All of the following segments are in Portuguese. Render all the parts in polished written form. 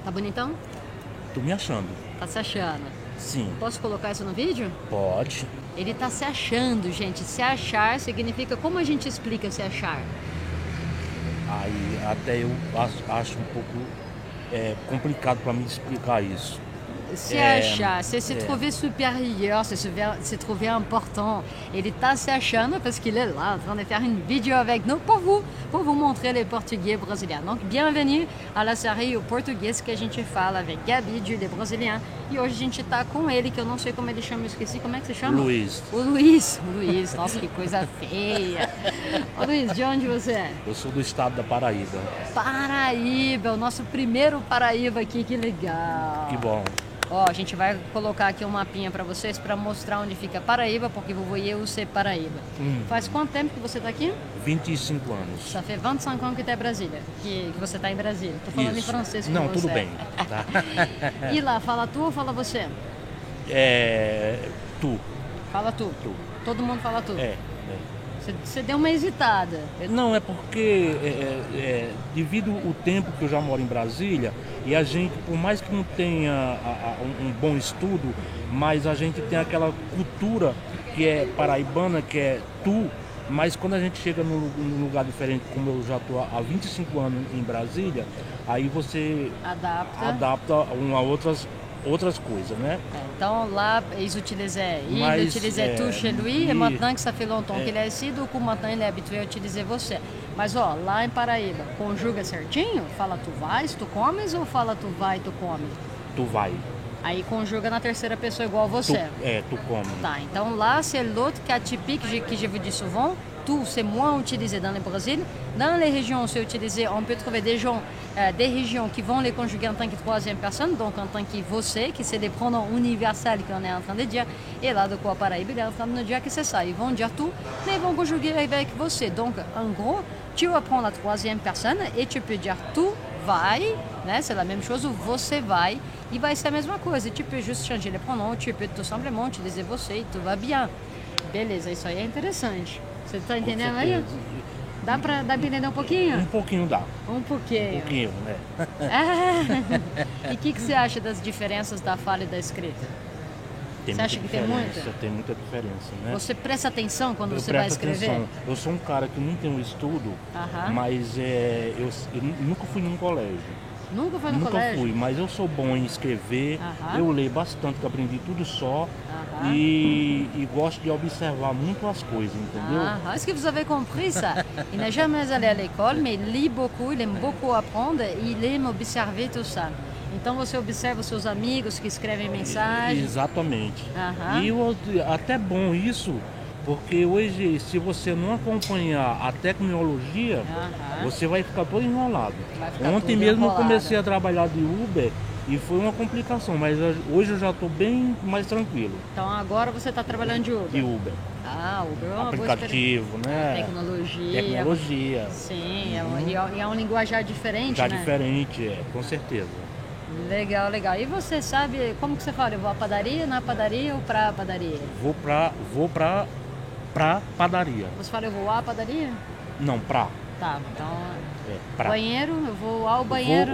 Tá bonitão? Tô me achando. Tá se achando. Sim. Posso colocar isso no vídeo? Pode. Ele tá se achando, gente. Se achar significa... Como a gente explica se achar? Aí até eu acho um pouco complicado para mim explicar isso. Se achar, se trouver supérieur, se trouver important. Ele tá se achando parce qu'il est là en train de faire une vidéo avec nous pour vous montrer les portugais brasileins. Donc, bienvenue à la série o português que a gente fala avec Gabi, Julie brasileiro. E hoje a gente tá com ele, que eu não sei como ele chama, eu esqueci. Como é que você chama? Luiz. O Luiz. Nossa, que coisa feia. Ô Luiz, de onde você é? Eu sou do estado da Paraíba. Paraíba, o nosso primeiro Paraíba aqui, que legal. Que bom. Ó, a gente vai colocar aqui um mapinha para vocês para mostrar onde fica Paraíba, porque vou eu ser Paraíba. Faz quanto tempo que você tá aqui? 25 anos. Ça fait 25 ans que tá em Brasília, que você tá em Brasília. Tô falando Isso. em francês com Não, você. tudo bem. Tá? E lá, fala tu ou fala você? Tu. Fala tu. Todo mundo fala tu. Você deu uma hesitada. Não, é porque devido ao tempo que eu já moro em Brasília, e a gente, por mais que não tenha um bom estudo, mas a gente tem aquela cultura que é paraibana, que é tu, mas quando a gente chega num lugar diferente, como eu já estou há 25 anos em Brasília, aí você adapta outras coisas, né? Então là, ils utilisaient tu chez lui, et maintenant que ça fait longtemps qu'il est ici, du coup maintenant il est habitué a utiliser você. Mas ó, lá em Paraíba, conjuga certinho? Fala tu vais, tu comes, ou fala tu vai, tu come? Tu vai. Aí conjuga na terceira pessoa igual você. Tu come. Tá, então là c'est l'autre cas typique que je vous dis souvent. Tu, c'est moins utilisé dans le Brésil. Dans les régions, c'est utilisé, on peut trouver des gens, des régions qui vont les conjuguer en tant que troisième personne, donc en tant que você, que c'est des pronoms universels qu'on est en train de dire. Et là, de quoi Paraíba, il est en train de nous dire que c'est ça. Ils vont dire tout, mais ils vont conjuguer avec você. Donc, en gros, tu vas prendre la troisième personne et tu peux dire tu vai, né? C'est la même chose, ou você vai, e vai ser a mesma coisa. Tu peux juste changer les pronoms, tu peux tout simplement utiliser você e tout va bien. Beleza, isso aí é interessante. Você tá entendendo aí? Dá pra entender um pouquinho? Um pouquinho dá. Um pouquinho. Um pouquinho, né? E o que você acha das diferenças da fala e da escrita? Você acha que tem muita? Tem muita diferença, né? Você presta atenção quando você vai escrever? Atenção. Eu sou um cara que não tem um estudo, mas eu nunca fui num colégio. Nunca foi no colégio? Nunca fui, mas eu sou bom em escrever, eu leio bastante, que aprendi tudo só, e gosto de observar muito as coisas, entendeu? Est-ce que vous avez compris ça? Il n'est jamais allé à l'école, mais il lit beaucoup, il aime beaucoup apprendre, e il aime observer tout ça. Então você observa os seus amigos que escrevem mensagens? Exatamente. E até bom isso, porque hoje, se você não acompanhar a tecnologia, você vai ficar todo enrolado. Ontem mesmo eu comecei a trabalhar de Uber e foi uma complicação, mas hoje eu já estou bem mais tranquilo. Então agora você está trabalhando de Uber? De Uber. Uber é uma aplicativo, né? Tecnologia. Sim, e é um linguajar diferente, né? Já diferente, com certeza. Legal. E você sabe como que você fala? Eu vou à padaria, na padaria ou pra padaria? Vou pra padaria. Você fala eu vou à padaria? Não, pra. Tá, então... Banheiro, eu vou ao banheiro.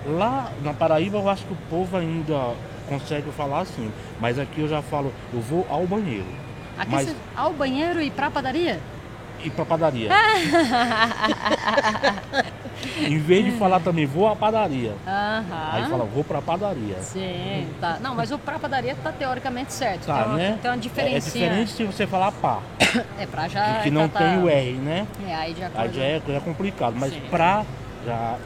Lá na Paraíba eu acho que o povo ainda consegue falar assim, mas aqui eu já falo, eu vou ao banheiro. Aqui você ao banheiro e pra padaria? E pra padaria. Em vez de falar também, vou à padaria. Aí fala, vou pra padaria. Sim, tá. Não, mas o pra padaria tá teoricamente certo. Tá, né? Tem uma diferencinha. É diferente se você falar pá. Pra já... Que não tem o R, né? Aí já é complicado, mas pra...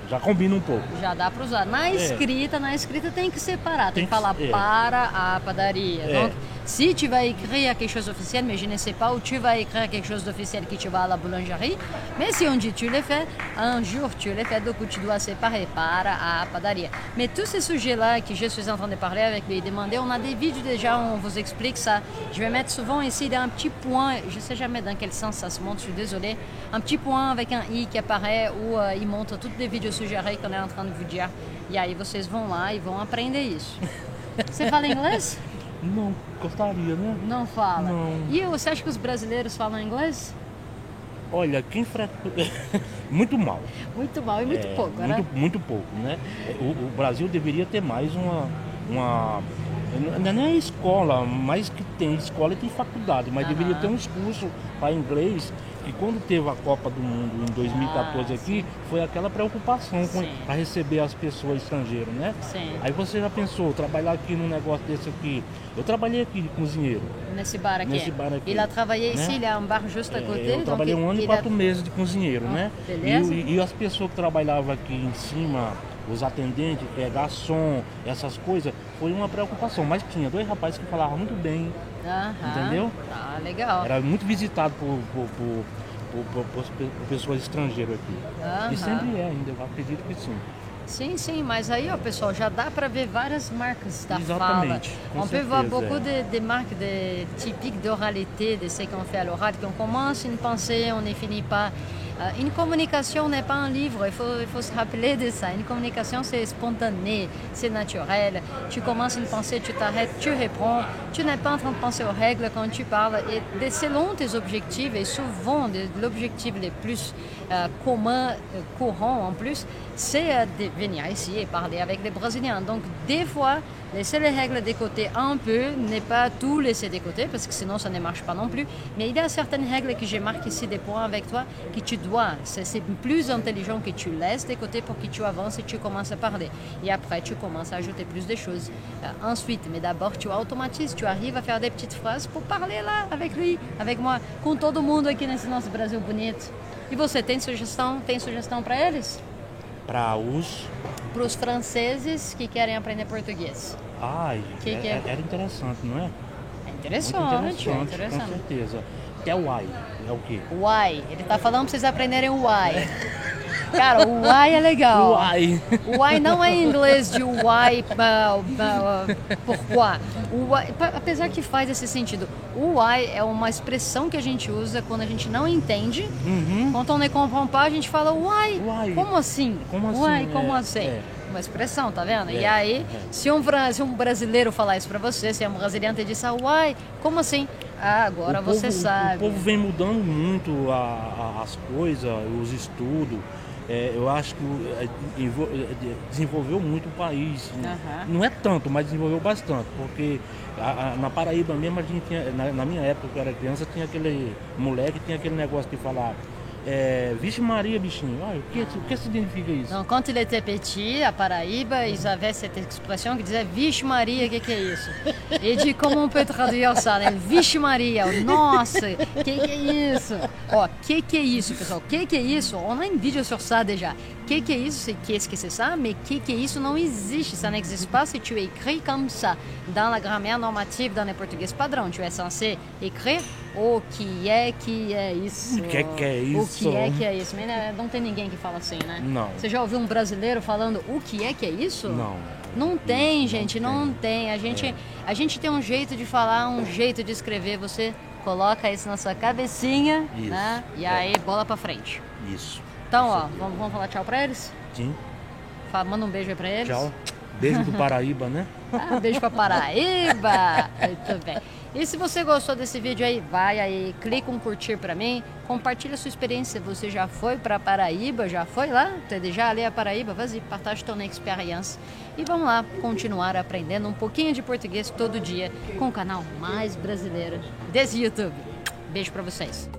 Já combina um pouco. Já dá para usar. Na escrita tem que separar. Tem que falar para a padaria. Donc, si tu vas écrire quelque chose d'officiel, mais je ne sais pas où tu vas écrire quelque chose d'officiel que tu vas à la boulangerie, mais si on dit tu le fais, un jour tu le fais, donc tu dois séparer para a padaria. Mais tous ces sujets-là que je suis en train de parler avec les demandés, on a des vidéos déjà où on vous explique ça. Je vais mettre souvent ici un petit point, je ne sais jamais dans quel sens ça se montre, je suis désolée, un petit point avec un i qui apparaît où il montre toutes les vidéos suggérées qu'on est en train de vous dire. E aí vocês vão lá e vão aprender isso. Você fala inglês? Não, gostaria, né? Não fala? Não. E você acha que os brasileiros falam inglês? Olha, quem frequenta... muito mal. Muito mal e muito pouco, né? Muito pouco, né? O Brasil deveria ter mais uma não é escola, mas que tem escola e tem faculdade, mas deveria ter uns cursos para inglês. E quando teve a Copa do Mundo em 2014 aqui, foi aquela preocupação para receber as pessoas estrangeiras, né? Sim. Aí você já pensou, trabalhar aqui num negócio desse aqui? Eu trabalhei aqui de cozinheiro. Nesse bar aqui? Nesse bar aqui. Il a travaillé né? ici, il y a um bar juste à côté. Eu trabalhei 1 ano e 4 meses de cozinheiro, né? Beleza. E as pessoas que trabalhavam aqui em cima, os atendentes, garçom, essas coisas, foi uma preocupação. Mas tinha 2 rapazes que falavam muito bem, entendeu? Ah, legal. Era muito visitado por pessoas estrangeiras aqui. E sempre é ainda, eu acredito que sim. Sim, mas aí, ó, pessoal, já dá para ver várias marques da Exatamente, fala. On peut voir beaucoup de marques typiques d'oralité, de ce qu'on fait à l'oral, qu'on commence une pensée, on ne finit pas. Une communication n'est pas un livre, il faut se rappeler de ça. Une communication, c'est spontané, c'est naturel. Tu commences une pensée, tu t'arrêtes, tu réponds. Tu n'es pas en train de penser aux règles quand tu parles. Et selon tes objectifs, et souvent l'objectif le plus commun, courant en plus, c'est de venir ici et parler avec les Brésiliens. Donc, des fois, laisser les règles de côté un peu, ne pas tout laisser de côté, parce que sinon ça ne marche pas non plus. Mais il y a certaines règles que j'ai marquées ici, des points avec toi, que tu dois. C'est plus intelligent que tu laisses de côté pour que tu avances et tu commences à parler. Et après, tu commences à ajouter plus de choses. Ensuite, mais d'abord, tu automatises, tu arrives à faire des petites phrases pour parler là, avec lui, avec moi, com todo mundo aqui nesse nosso Brasil bonito. E você, tem sugestão para eles? Para os franceses que querem aprender português. Era interessante, não é? É interessante. Com certeza. Que é o why, é o quê? Why. Ele tá falando para vocês aprenderem o why. Cara, o why é legal. O why não é em inglês de why, pourquoi. Apesar que faz esse sentido. O why é uma expressão que a gente usa quando a gente não entende. Quando on ne comprend pas, a gente fala why. Como assim? Como assim? Uma expressão, tá vendo? E aí, se um brasileiro falar isso pra você, se é um brasileiro te diz, why? Como assim? Agora você sabe. O povo vem mudando muito as coisas, os estudos. Eu acho que desenvolveu muito o país. Não é tanto, mas desenvolveu bastante. Porque na Paraíba mesmo, a gente tinha, na minha época, que eu era criança, tinha aquele moleque, tinha aquele negócio de falar... Vixe Maria, bichinho. O que significa isso? Donc, quand il était petit, à Paraíba, ils avaient cette expression qui disait Vixe Maria, que é isso? Et dit, comment on peut traduire ça? Né? Vixe Maria, nossa, que é isso? Ó, que é isso, pessoal? Que é isso? On a une vidéo sur ça déjà. Que é isso? C'est qu'est-ce que c'est ça? Mais que é isso não existe. Ça n'existe pas si tu écris comme ça. Dans la grammaire normative, dans le portugais padrão, tu es censé écrire o que é isso. O que é isso? O que é isso? Mas não tem ninguém que fala assim, né? Não. Você já ouviu um brasileiro falando o que é isso? Não. Não tem, gente, não tem. A gente tem um jeito de falar, um jeito de escrever. Você coloca isso na sua cabecinha, né? E aí, bola pra frente. Isso. Então, ó, vamos falar tchau pra eles? Sim. Manda um beijo aí pra eles. Tchau. Beijo do Paraíba, né? Beijo pra Paraíba. Muito bem. E se você gostou desse vídeo aí, vai aí, clica um curtir pra mim, compartilha sua experiência. Você já foi pra Paraíba? Já foi lá? Já ali a Paraíba? Vas-y, partage ton expérience. E vamos lá continuar aprendendo um pouquinho de português todo dia com o canal mais brasileiro desse YouTube. Beijo pra vocês.